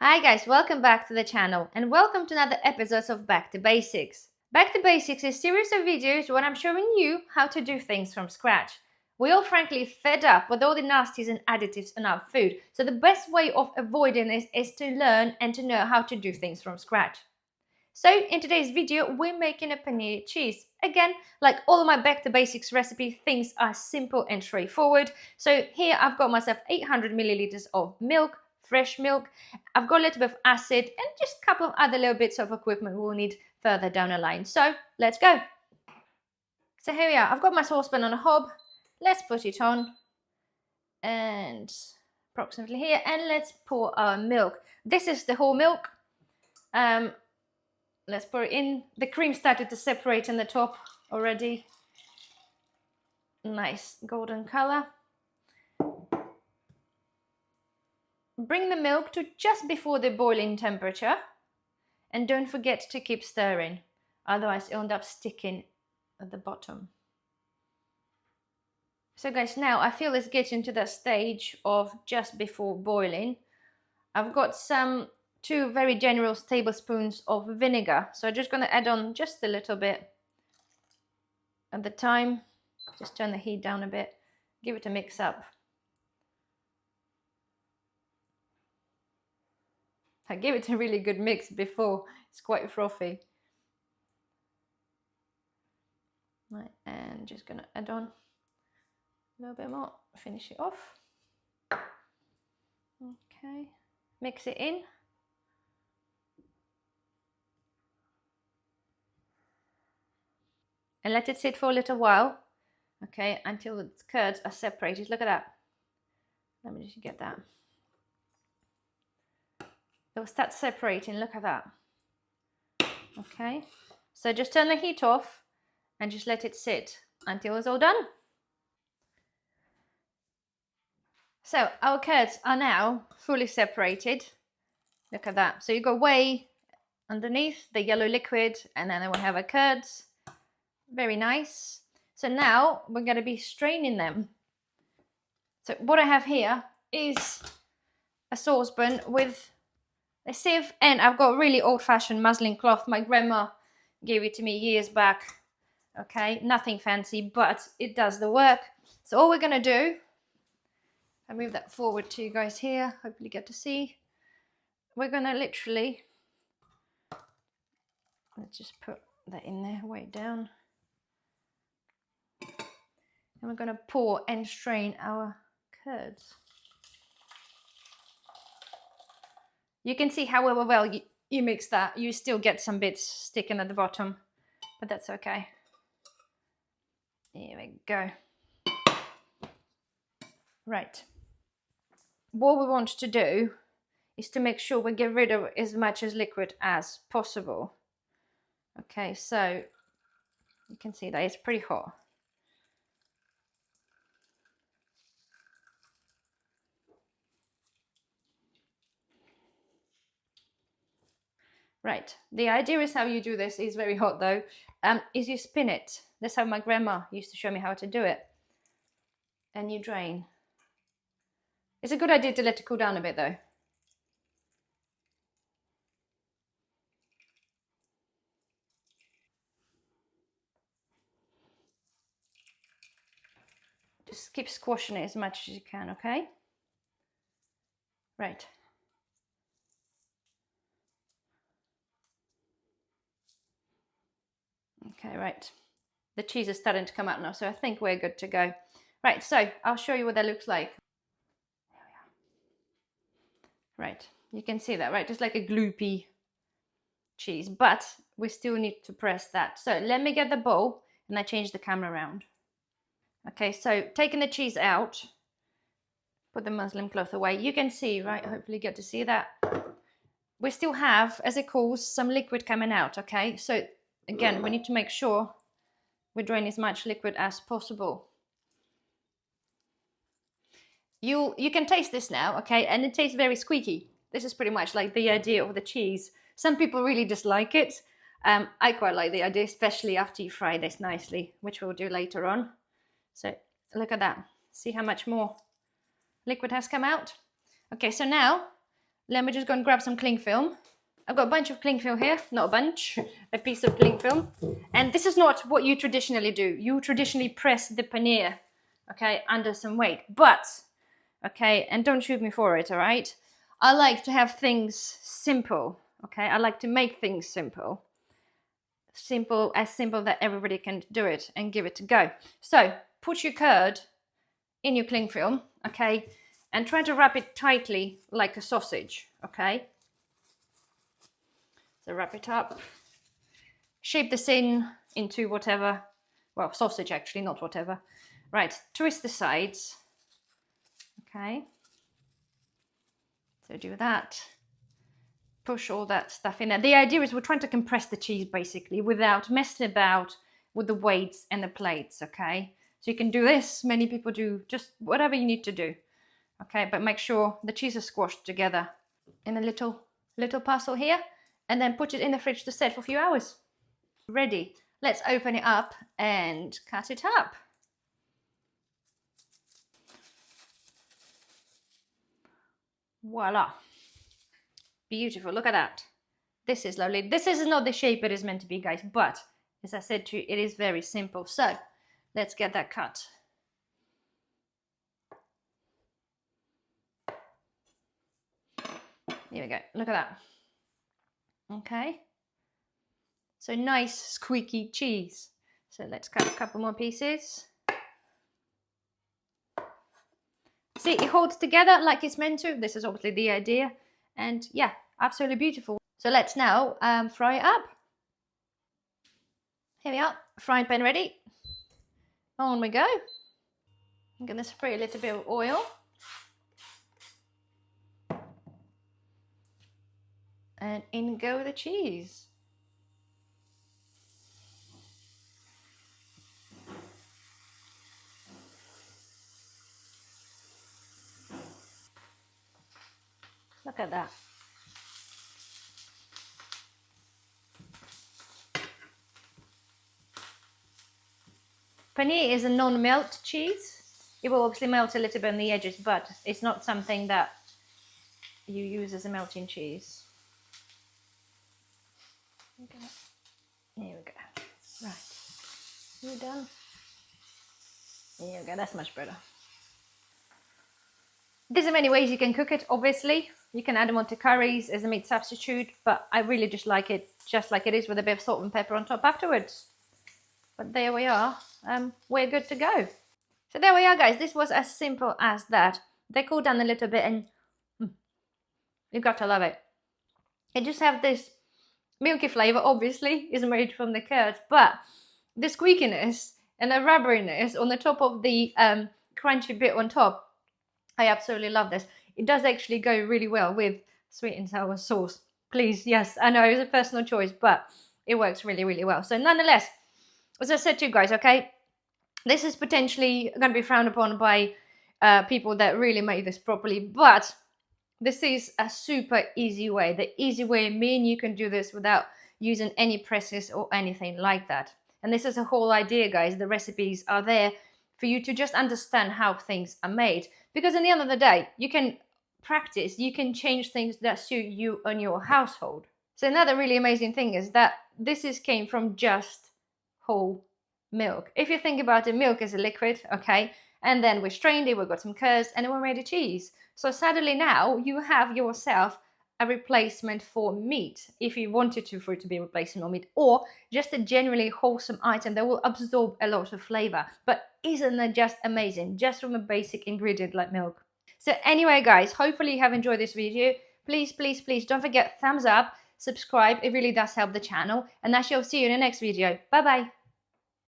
Hi guys, welcome back to the channel and welcome to another episode of Back to Basics. Back to Basics is a series of videos where I'm showing you how to do things from scratch. We're all frankly fed up with all the nasties and additives in our food, so the best way of avoiding this is to learn and to know how to do things from scratch. So in today's video, we're making a paneer cheese. Again, like all of my Back to Basics recipe, things are simple and straightforward. So here I've got myself 800 milliliters of milk, fresh milk. I've got a little bit of acid and just a couple of other little bits of equipment we'll need further down the line. So let's go. So here we are. I've got my saucepan on a hob. Let's put it on and approximately here, and let's pour our milk. This is the whole milk. Let's pour it in. The cream started to separate in the top already. Nice golden color. Bring the milk to just before the boiling temperature. And don't forget to keep stirring. Otherwise it'll end up sticking at the bottom. So guys, now I feel it's getting to that stage of just before boiling. I've got some 2 very generous tablespoons of vinegar. So I'm just going to add on just a little bit at the time. Just turn the heat down a bit. Give it a mix up. I gave it a really good mix before. It's quite frothy. Right, and just going to add on a little bit more. Finish it off. Okay. Mix it in. And let it sit for a little while, okay, until the curds are separated. Look at that. Let me just get that. They'll start separating, look at that. Okay, so just turn the heat off and just let it sit until it's all done. So our curds are now fully separated. Look at that. So you got whey underneath, the yellow liquid, and then we have our curds. Very nice. So now we're going to be straining them. So what I have here is a saucepan with a sieve, and I've got really old-fashioned muslin cloth. My grandma gave it to me years back. Okay, nothing fancy, but it does the work. So all we're going to do, I'll move that forward to you guys here, hopefully you get to see. We're going to literally, let's just put that in there, way down. And we're going to pour and strain our curds. You can see however well you mix that, you still get some bits sticking at the bottom, but that's okay. Here we go. Right. What we want to do is to make sure we get rid of as much as liquid as possible. Okay, so you can see that it's pretty hot. Right, the idea is how you do this is very hot though, is you spin it. That's how my grandma used to show me how to do it. And you drain. It's a good idea to let it cool down a bit though. Just keep squashing it as much as you can, okay? Right. Okay, right. The cheese is starting to come out now, so I think we're good to go. Right, so I'll show you what that looks like. There we are. Right, you can see that, right? Just like a gloopy cheese, but we still need to press that. So let me get the bowl and I change the camera around. Okay, so taking the cheese out, put the muslin cloth away. You can see, right? Hopefully you get to see that. We still have, as it cools, some liquid coming out, okay? So again, we need to make sure we drain as much liquid as possible. You can taste this now, okay? And it tastes very squeaky. This is pretty much like the idea of the cheese. Some people really dislike it. I quite like the idea, especially after you fry this nicely, which we'll do later on. So look at that. See how much more liquid has come out? Okay, so now let me just go and grab some cling film. I've got a bunch of cling film here, not a bunch, a piece of cling film. And this is not what you traditionally do. You traditionally press the paneer, okay, under some weight. But, okay, and don't shoot me for it, all right? I like to have things simple, okay? I like to make things simple. Simple that everybody can do it and give it a go. So, put your curd in your cling film, okay? And try to wrap it tightly like a sausage, okay? So wrap it up, shape this into whatever, well, sausage actually, not whatever. Right, twist the sides, okay. So do that, push all that stuff in there. The idea is we're trying to compress the cheese basically without messing about with the weights and the plates, okay. So you can do this, many people do just whatever you need to do, okay, but make sure the cheese is squashed together in a little parcel here. And then put it in the fridge to set for a few hours. Ready. Let's open it up and cut it up. Voila. Beautiful. Look at that. This is lovely. This is not the shape it is meant to be, guys. But, as I said to you, it is very simple. So, let's get that cut. Here we go. Look at that. Okay, so nice squeaky cheese. So let's cut a couple more pieces. See, it holds together like it's meant to. This is obviously the idea. And yeah, absolutely beautiful. So let's now fry it up. Here we are, frying pan ready. On we go. I'm gonna spray a little bit of oil. And in go the cheese. Look at that. Paneer is a non-melt cheese. It will obviously melt a little bit on the edges, but it's not something that you use as a melting cheese. Okay. Here we go. Right. You done? Here we go. That's much better. There's many ways you can cook it, obviously. You can add them onto curries as a meat substitute, but I really just like it just like it is with a bit of salt and pepper on top afterwards. But there we are. We're good to go. So there we are, guys. This was as simple as that. They cool down a little bit and you've got to love it. It just have this milky flavor, obviously, is made from the curd, but the squeakiness and the rubberiness on the top of the crunchy bit on top, I absolutely love this. It does actually go really well with sweet and sour sauce. Please, yes, I know it's a personal choice, but it works really, really well. So nonetheless, as I said to you guys, okay, this is potentially going to be frowned upon by people that really make this properly, but this is a super easy way. The easy way, me and you can do this without using any presses or anything like that. And this is the whole idea, guys. The recipes are there for you to just understand how things are made. Because in the end of the day, you can practice, you can change things that suit you and your household. So another really amazing thing is that this came from just whole milk. If you think about it, milk is a liquid, okay? And then we strained it, we got some curds, and then we made a cheese. So suddenly now you have yourself a replacement for meat, if you wanted for it to be a replacement for meat, or just a generally wholesome item that will absorb a lot of flavor. But isn't that just amazing, just from a basic ingredient like milk? So anyway, guys, hopefully you have enjoyed this video. Please, please, please don't forget thumbs up, subscribe. It really does help the channel. And I shall see you in the next video. Bye bye.